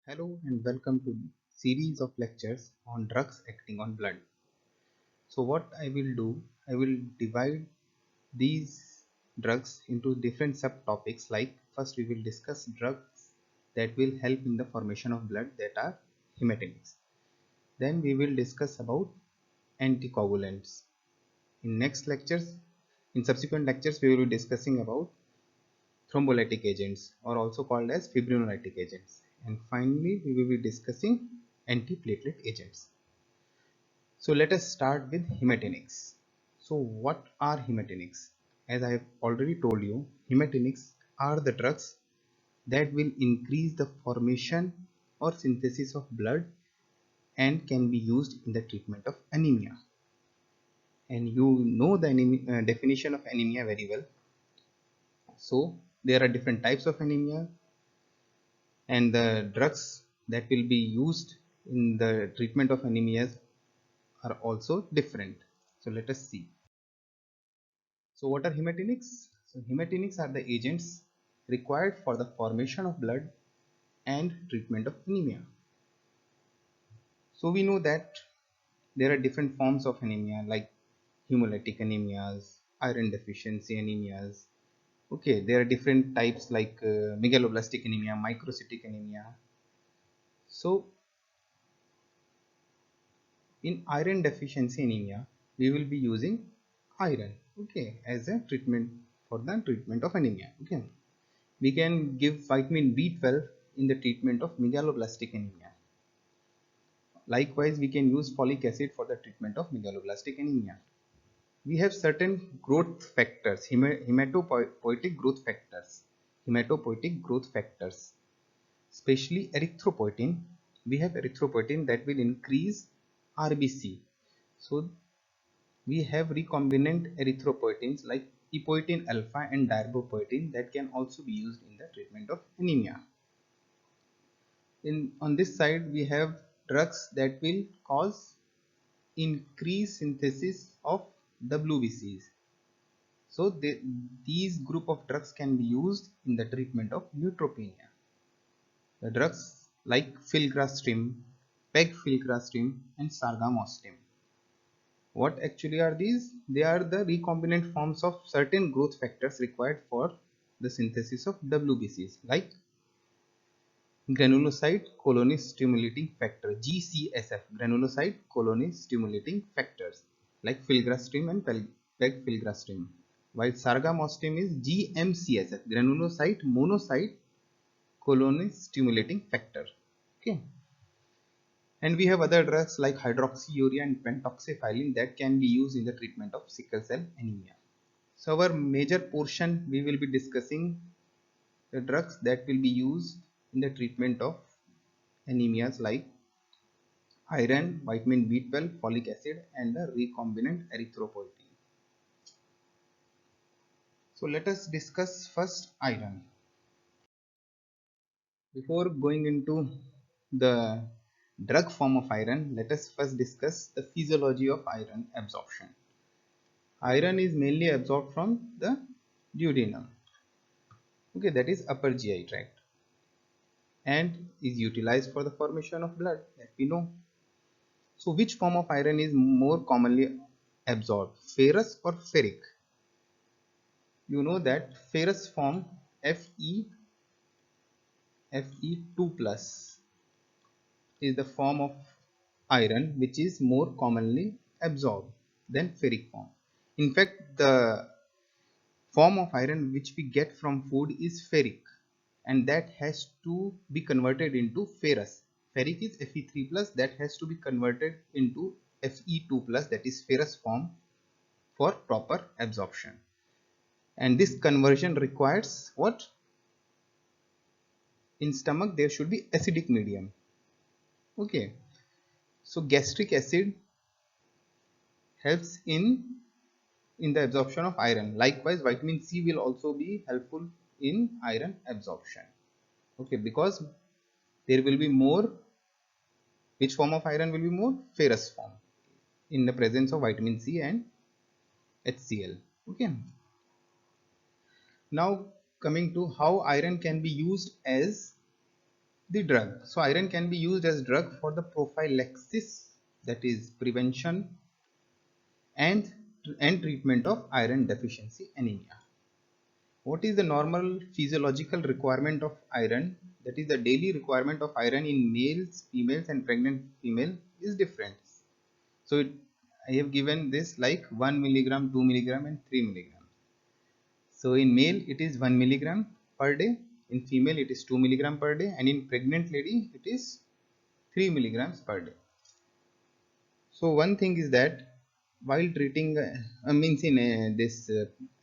Hello and welcome to series of lectures on drugs acting on blood. So what I will do, I will divide these drugs into different subtopics. Like first we will discuss drugs that will help in the formation of blood, that are hematinics. Then we will discuss about anticoagulants. In next lectures, in subsequent lectures we will be discussing about thrombolytic agents, or also called as fibrinolytic agents, and finally we will be discussing antiplatelet agents. So let us start with hematinics. So what are hematinics? As I have already told you, hematinics are the drugs that will increase the formation or synthesis of blood and can be used in the treatment of anemia. And you know the definition of anemia very well. So there are different types of anemia, and the drugs that will be used in the treatment of anemias are also different. So let us see. So what are hematinics? So hematinics are the agents required for the formation of blood and treatment of anemia. So we know that there are different forms of anemia, like hemolytic anemias, iron deficiency anemias. Okay, there are different types like megaloblastic anemia, microcytic anemia. So in iron deficiency anemia, we will be using iron, okay, as a treatment for the treatment of anemia. Okay, we can give vitamin B12 in the treatment of megaloblastic anemia. Likewise, we can use folic acid for the treatment of megaloblastic anemia. We have certain growth factors, hematopoietic growth factors, especially erythropoietin. We have erythropoietin that will increase RBC. So we have recombinant erythropoietins like epoetin alpha and darbepoetin that can also be used in the treatment of anemia. On this side, we have drugs that will cause increased synthesis of WBCs. So these group of drugs can be used in the treatment of neutropenia. The drugs like filgrastim, pegfilgrastim, and sargamostim. What actually are these? They are the recombinant forms of certain growth factors required for the synthesis of WBCs, like granulocyte colony stimulating factor GCSF, granulocyte colony stimulating factors like filgrastim and pegfilgrastim, while sargamostim is GMCSF, granulocyte monocyte colony stimulating factor. Okay, and we have other drugs like hydroxyurea and pentoxifylline that can be used in the treatment of sickle cell anemia. So our major portion, we will be discussing the drugs that will be used in the treatment of anemias like iron, vitamin B12, folic acid, and the recombinant erythropoietin. So let us discuss first iron. Before going into the drug form of iron, let us first discuss the physiology of iron absorption. Iron is mainly absorbed from the duodenum. Okay, that is upper GI tract, and is utilized for the formation of blood, that we know. So which form of iron is more commonly absorbed, ferrous or ferric? You know that ferrous form Fe2 plus is the form of iron which is more commonly absorbed than ferric form. In fact, the form of iron which we get from food is ferric, and that has to be converted into ferrous. Ferric is Fe3 plus, that has to be converted into Fe2 plus, that is ferrous form, for proper absorption. And this conversion requires what? In stomach there should be acidic medium. Okay, so gastric acid helps in the absorption of iron. Likewise, vitamin C will also be helpful in iron absorption. Okay, because there will be more, which form of iron will be more? Ferrous form, in the presence of vitamin C and HCl. Okay, now coming to how iron can be used as the drug. So iron can be used as drug for the prophylaxis, that is prevention and treatment of iron deficiency anemia. What is the normal physiological requirement of iron? That is the daily requirement of iron in males, females and pregnant female is different. So I have given this like 1 milligram, 2 milligram and 3 milligram. So in male it is 1 milligram per day, in female it is 2 milligram per day, and in pregnant lady it is 3 milligrams per day. So one thing is that while treating means in this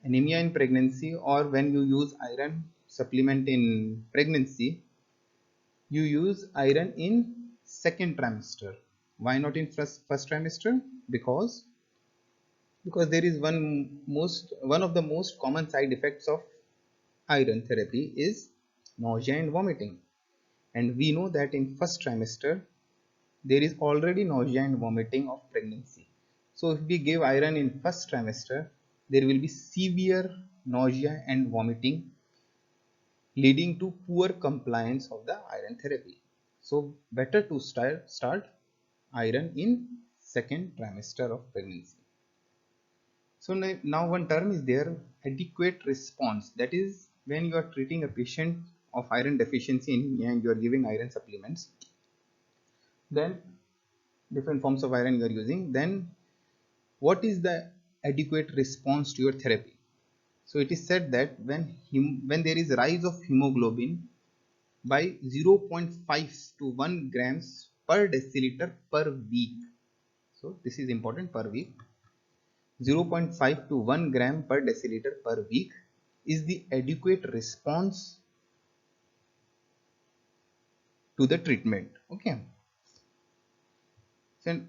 anemia in pregnancy, or when you use iron supplement in pregnancy, you use iron in second trimester. Why not in first trimester? Because there is one of the most common side effects of iron therapy is nausea and vomiting, and we know that in first trimester there is already nausea and vomiting of pregnancy. So if we give iron in first trimester, there will be severe nausea and vomiting, leading to poor compliance of the iron therapy. So better to start iron in second trimester of pregnancy. So now one term is there, adequate response. That is when you are treating a patient of iron deficiency anemia and you are giving iron supplements, then different forms of iron you are using, then what is the adequate response to your therapy? So it is said that when there is rise of hemoglobin by 0.5 to 1 grams per deciliter per week, so this is important, per week, 0.5 to 1 gram per deciliter per week is the adequate response to the treatment. Okay.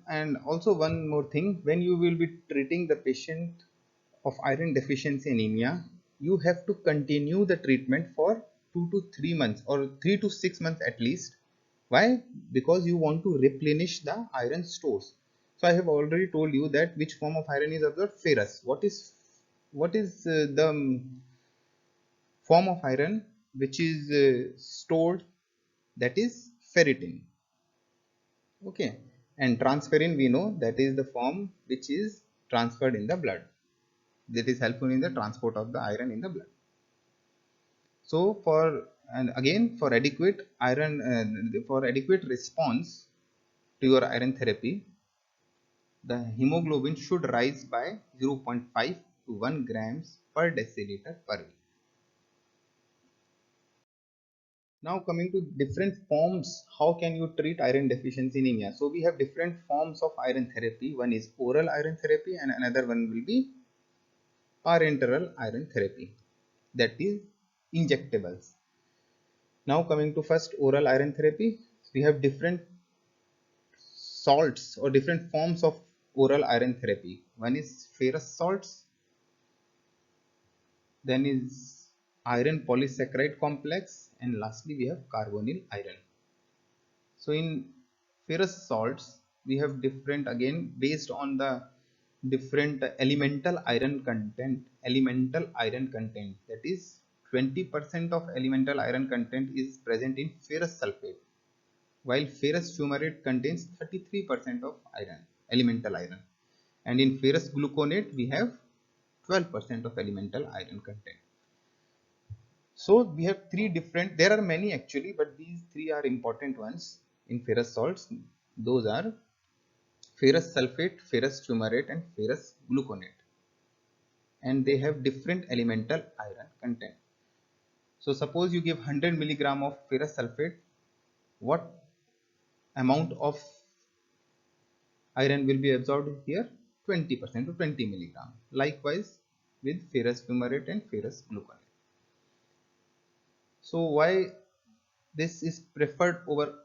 And also one more thing, when you will be treating the patient of iron deficiency anemia, you have to continue the treatment for 2 to 3 months or 3 to 6 months at least. Why? Because you want to replenish the iron stores. So I have already told you that which form of iron is absorbed, ferrous. What is the form of iron which is stored? That is ferritin. Okay, and transferrin, we know that is the form which is transferred in the blood, that is helpful in the transport of the iron in the blood. So for adequate response to your iron therapy, the hemoglobin should rise by 0.5 to 1 grams per deciliter per week. Now coming to different forms, how can you treat iron deficiency anemia? So we have different forms of iron therapy. One is oral iron therapy and another one will be parenteral iron therapy, that is injectables. Now coming to first oral iron therapy, we have different salts or different forms of oral iron therapy. One is ferrous salts, then is iron polysaccharide complex, and lastly we have carbonyl iron. So in ferrous salts we have different, again based on the different elemental iron content. That is 20% of elemental iron content is present in ferrous sulfate, while ferrous fumarate contains 33% of elemental iron, and in ferrous gluconate we have 12% of elemental iron content. So we have three different, there are many actually, but these three are important ones in ferrous salts. Those are ferrous sulfate, ferrous fumarate and ferrous gluconate, and they have different elemental iron content. So suppose you give 100 milligram of ferrous sulfate, what amount of iron will be absorbed here? 20% to 20 milligram. Likewise with ferrous fumarate and ferrous gluconate. So why this is preferred over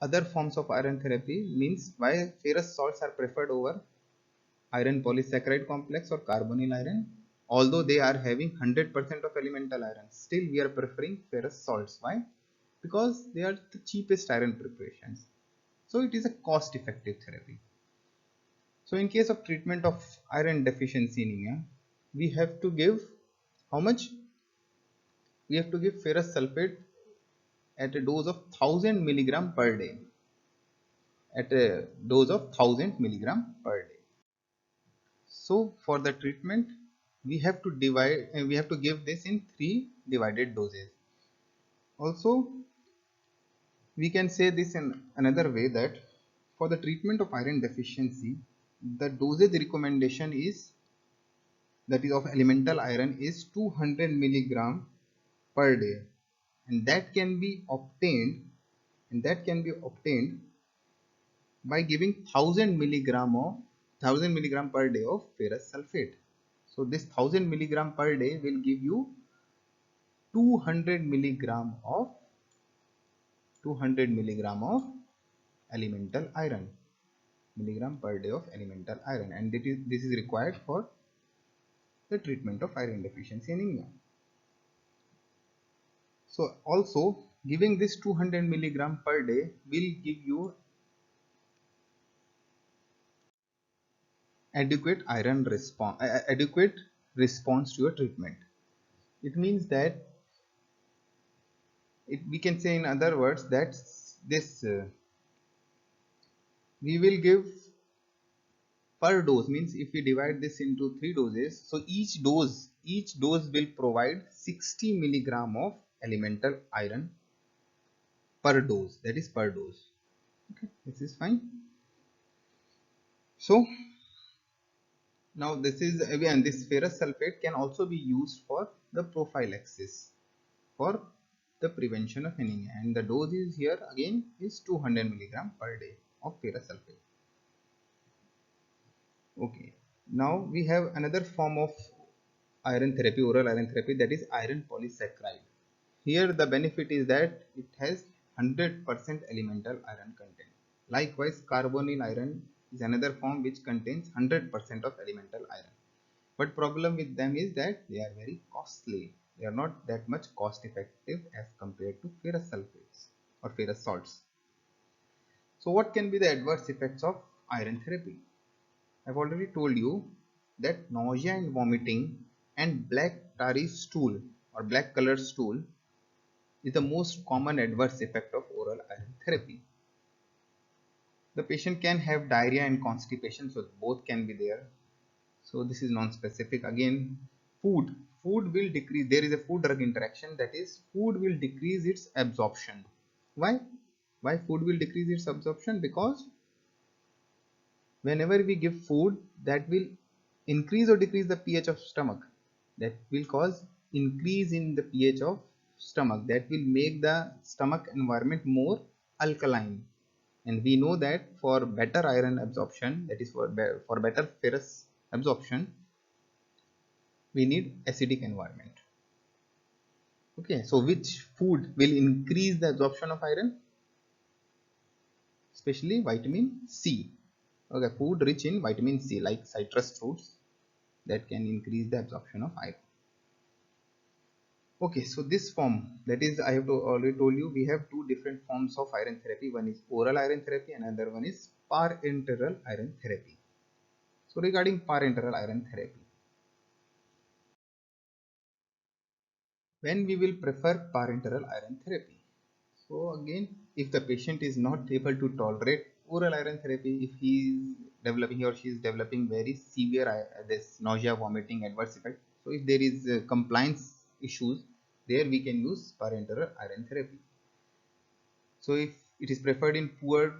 other forms of iron therapy, means why ferrous salts are preferred over iron polysaccharide complex or carbonyl iron? Although they are having 100% of elemental iron, still we are preferring ferrous salts. Why? Because they are the cheapest iron preparations. So it is a cost effective therapy. So in case of treatment of iron deficiency anemia, we have to give how much? We have to give ferrous sulfate at a dose of 1000 milligram per day. At a dose of 1000 milligram per day. So for the treatment, we have to we have to give this in 3 divided doses. Also, we can say this in another way, that for the treatment of iron deficiency, the dosage recommendation is, that is of elemental iron, is 200 milligram per day, and that can be obtained by giving 1000 milligram per day of ferrous sulfate. So this 1000 milligram per day will give you 200 milligram of 200 milligram of elemental iron, milligram per day of elemental iron, and this is required for the treatment of iron deficiency anemia. So also giving this 200 milligram per day will give you adequate response to your treatment. It means that we can say in other words that this we will give per dose, means if we divide this into 3 doses, so each dose will provide 60 milligram of elemental iron per dose, that is per dose. Okay, this is fine. So now this is again, this ferrous sulfate can also be used for the prophylaxis, for the prevention of anemia, and the dose is here again is 200 milligram per day of ferrous sulfate. Okay, now we have another form of iron therapy, oral iron therapy, that is iron polysaccharide. Here the benefit is that it has 100% elemental iron content. Likewise, carbonyl iron is another form which contains 100% of elemental iron. But problem with them is that they are very costly. They are not that much cost effective as compared to ferrous sulfates or ferrous salts. So what can be the adverse effects of iron therapy? I've already told you that nausea and vomiting and black tarry stool or black colored stool is the most common adverse effect of oral iron therapy. The patient can have diarrhea and constipation, so both can be there. So this is non-specific. Again, food will decrease. There is a food drug interaction, that is food will decrease its absorption. Why food will decrease its absorption? Because whenever we give food, that will increase or decrease the pH of stomach, that will cause increase in the pH of stomach, that will make the stomach environment more alkaline, and we know that for better iron absorption, that is for better ferrous absorption, we need acidic environment. Okay, so which food will increase the absorption of iron? Especially vitamin C. Okay, food rich in vitamin C like citrus fruits, that can increase the absorption of iron. Okay, so this form, that is, I have already told you, we have two different forms of iron therapy. One is oral iron therapy, and another one is parenteral iron therapy. So regarding parenteral iron therapy, when we will prefer parenteral iron therapy? So again, if the patient is not able to tolerate oral iron therapy, if he or she is developing very severe this nausea, vomiting, adverse effect, so if there is compliance issues, there we can use parenteral iron therapy. So if it is preferred in poor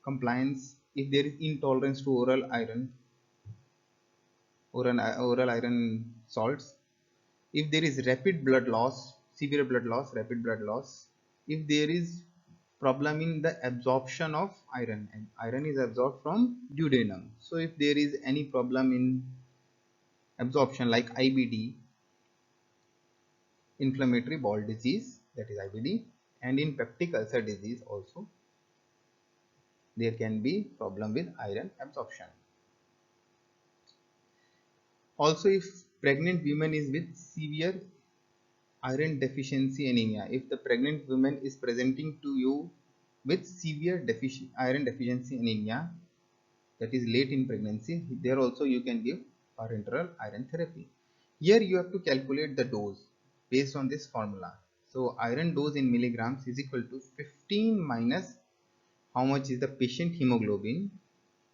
compliance, if there is intolerance to oral iron salts, if there is rapid blood loss, severe blood loss, rapid blood loss, if there is problem in the absorption of iron, and iron is absorbed from duodenum, so if there is any problem in absorption like IBD, inflammatory bowel disease, that is IBD, and in peptic ulcer disease also, there can be problem with iron absorption. Also, if pregnant women is with severe iron deficiency anemia, if the pregnant woman is presenting to you with severe iron deficiency anemia, that is late in pregnancy, there also you can give parenteral iron therapy. Here you have to calculate the dose based on this formula. So iron dose in milligrams is equal to 15 minus how much is the patient hemoglobin,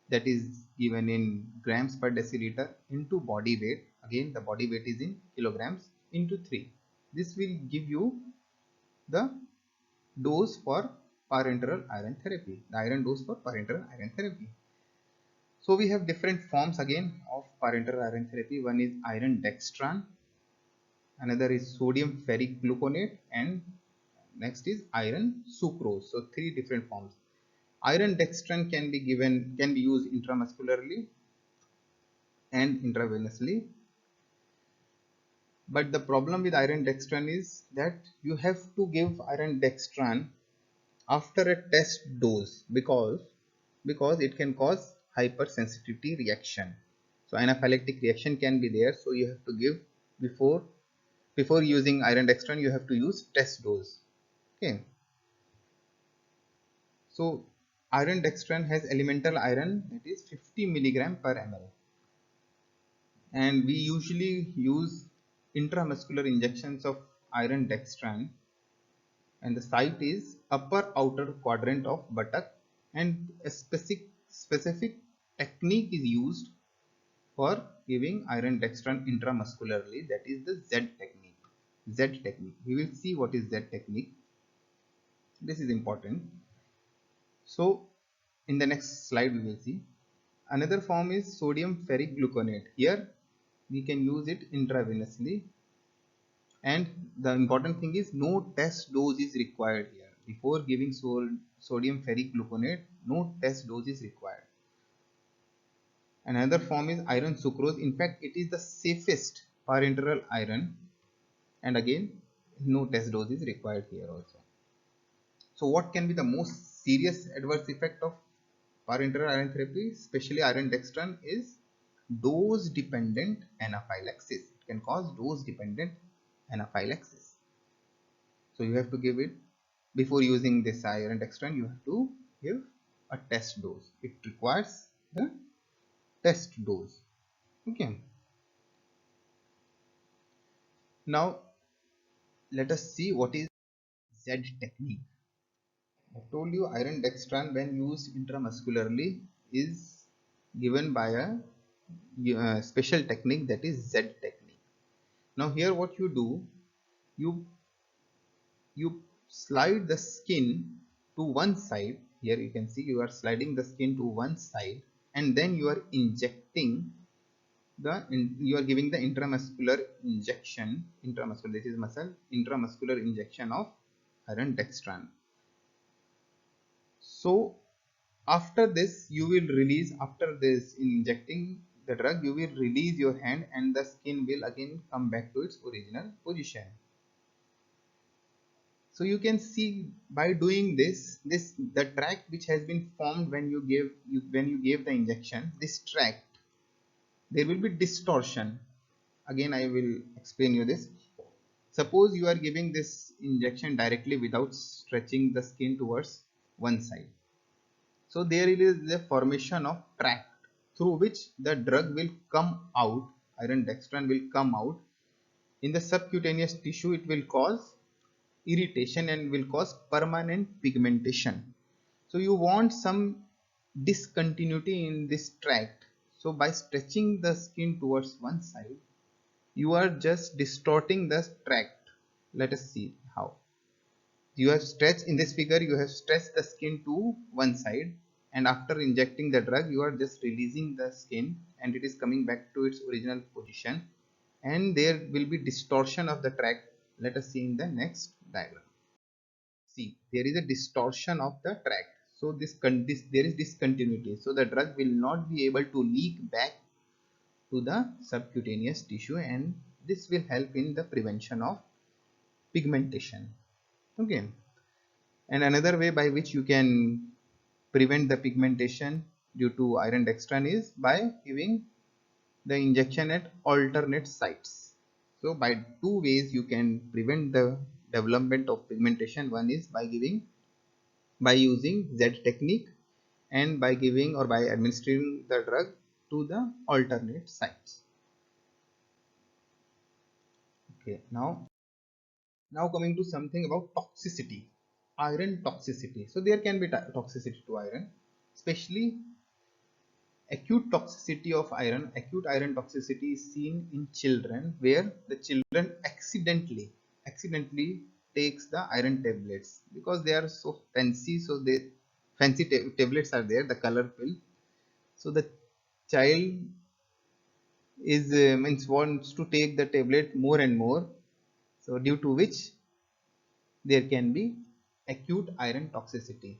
that is given in grams per deciliter, into body weight. Again the body weight is in kilograms, into 3. This will give you the dose for parenteral iron therapy, the iron dose for parenteral iron therapy. So we have different forms again of parenteral iron therapy. One is iron dextran, another is sodium ferric gluconate, and next is iron sucrose. So three different forms. Iron dextran can be used intramuscularly and intravenously. But the problem with iron dextran is that you have to give iron dextran after a test dose, because it can cause hypersensitivity reaction. So anaphylactic reaction can be there, so you have to give before using iron dextran, you have to use test dose. Okay, so iron dextran has elemental iron, that is 50 milligram per ml, and we usually use intramuscular injections of iron dextran, and the site is upper outer quadrant of buttock, and a specific technique is used for giving iron dextran intramuscularly, that is the Z technique. We will see what is Z technique. This is important. So in the next slide we will see. Another form is sodium ferric gluconate. Here we can use it intravenously, and the important thing is no test dose is required here. Before giving sodium ferric gluconate, no test dose is required. Another form is iron sucrose. In fact, it is the safest parenteral iron, and again no test dose is required here also. So what can be the most serious adverse effect of parenteral iron therapy, especially iron dextran, is dose dependent anaphylaxis. It can cause dose dependent anaphylaxis. So you have to give it, before using this iron dextran, you have to give a test dose. It requires the test dose. Okay. Now let us see what is Z technique. I told you iron dextran when used intramuscularly is given by a special technique, that is Z technique. Now here what you do, you you slide the skin to one side. Here you can see you are sliding the skin to one side, and then you are injecting you are giving the intramuscular injection, this is muscle, intramuscular injection of iron dextran. So after this you will release, after this injecting the drug, you will release your hand and the skin will again come back to its original position. So you can see by doing this the tract which has been formed when you gave the injection, this tract, there will be distortion. Again I will explain you this. Suppose you are giving this injection directly without stretching the skin towards one side. So there is a formation of tract through which the drug will come out, iron dextran will come out. In the subcutaneous tissue it will cause irritation and will cause permanent pigmentation. So you want some discontinuity in this tract. So by stretching the skin towards one side, you are just distorting the tract. Let us see how. You have stretched, in this figure you have stretched the skin to one side, and after injecting the drug you are just releasing the skin and it is coming back to its original position, and there will be distortion of the tract. Let us see in the next diagram. See, there is a distortion of the tract. So there is discontinuity, so the drug will not be able to leak back to the subcutaneous tissue, and this will help in the prevention of pigmentation. Okay. And another way by which you can prevent the pigmentation due to iron dextran is by giving the injection at alternate sites. So by two ways you can prevent the development of pigmentation. One is by using Z technique, and by giving or by administering the drug to the alternate sites. Okay, now Now coming to something about toxicity, iron toxicity. So there can be toxicity to iron, especially acute toxicity of iron. Acute iron toxicity is seen in children, where the children accidentally takes the iron tablets because they are so fancy. So they fancy tablets are there, the color pill. So the child is means wants to take the tablet more and more. So due to which there can be acute iron toxicity.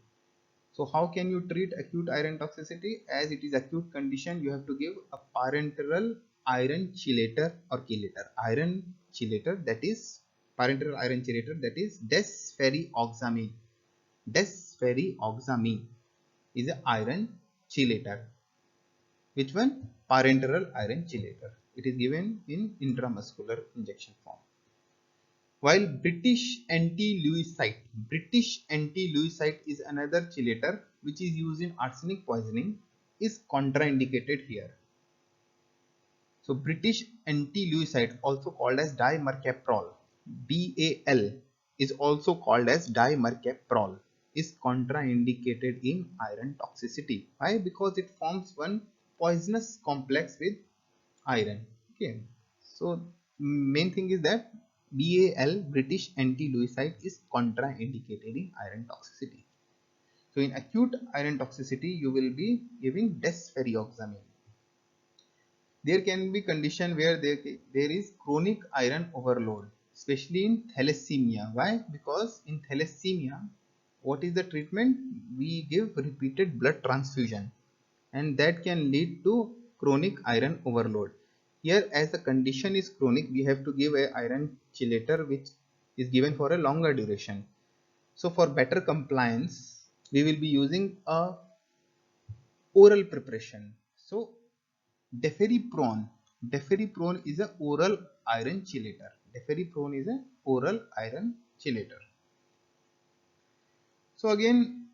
So how can you treat acute iron toxicity? As it is acute condition, you have to give a parenteral iron chelator or chelator. Iron chelator, that is parenteral iron chelator, that is desferrioxamine. Desferrioxamine is an iron chelator. Which one? Parenteral iron chelator. It is given in intramuscular injection form. While British anti-Lewisite is another chelator which is used in arsenic poisoning, is contraindicated here. So British anti-Lewisite, also called as dimercaprol, BAL, is also called as dimercaprol, is contraindicated in iron toxicity. Why? Because it forms one poisonous complex with iron. Okay, so main thing is that BAL, British anti-Lewisite, is contraindicated in iron toxicity. So in acute iron toxicity, you will be giving desferrioxamine. There can be condition where there is chronic iron overload, especially in thalassemia. Why? Because in thalassemia, what is the treatment? We give repeated blood transfusion, and that can lead to chronic iron overload. Here, as the condition is chronic, we have to give a iron chelator which is given for a longer duration. So for better compliance, we will be using a oral preparation. So Deferiprone. Deferiprone is a oral iron chelator. Deferiprone is a oral iron chelator. So again,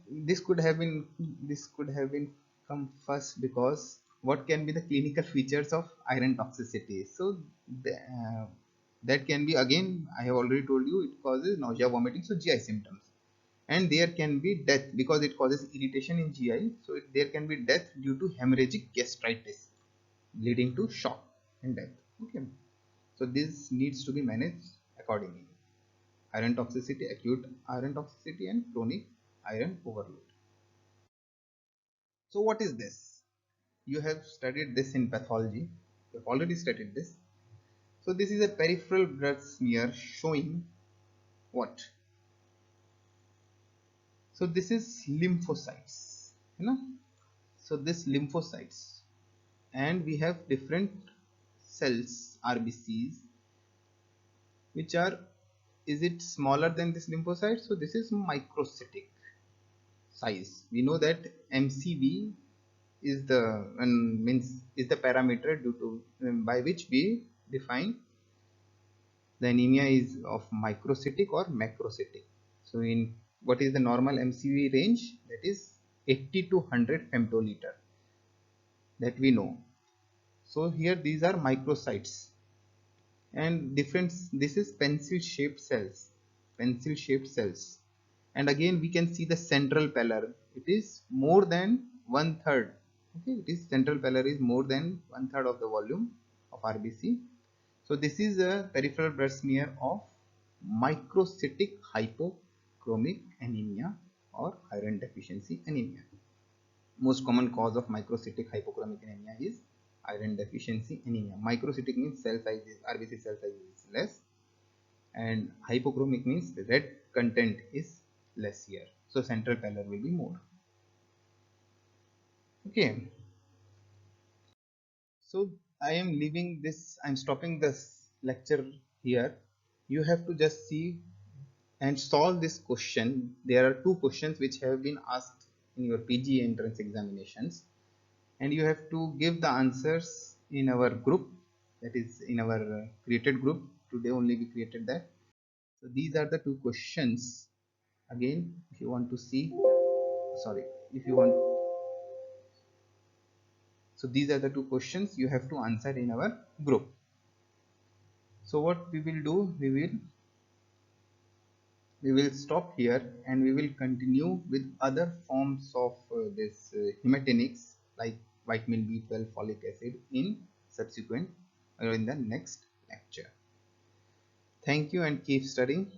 this could have been come first, because what can be the clinical features of iron toxicity? So the, that can be, again I have already told you, it causes nausea, vomiting, so GI symptoms, and there can be death because it causes irritation in GI. So there can be death due to hemorrhagic gastritis, leading to shock and death. Okay, so this needs to be managed accordingly. Iron toxicity, acute iron toxicity, and chronic iron overload. So what is this? You have studied this in pathology, you have already studied this. So this is a peripheral blood smear showing what? So this is lymphocytes, you know. So this lymphocytes, and we have different cells, RBCs, which are, is it smaller than this lymphocyte? So this is microcytic size. We know that MCV is the means is the parameter due to by which we define the anemia is of microcytic or macrocytic. So in what is the normal MCV range? That is 80 to 100 femtoliter, that we know. So here these are microcytes, and different, this is pencil shaped cells. And again we can see the central pallor, it is more than one third. Okay, it is central pallor is more than one third of the volume of RBC. So this is a peripheral blood smear of microcytic hypochromic anemia or iron deficiency anemia. Most common cause of microcytic hypochromic anemia is iron deficiency anemia. Microcytic means cell size is, RBC cell size is less, and hypochromic means the red content is less here. So central pallor will be more. Okay. So I am leaving this, I'm stopping this lecture here. You have to just see and solve this question. There are two questions which have been asked in your PG entrance examinations, and you have to give the answers in our group, that is in our created group. Today only we created that. So these are the two questions. Again, if you want to see, sorry, if you want, so these are the two questions you have to answer in our group. So what we will do, we will stop here and we will continue with other forms of this hematinics like vitamin B12, folic acid in subsequent or in the next lecture. Thank you and keep studying.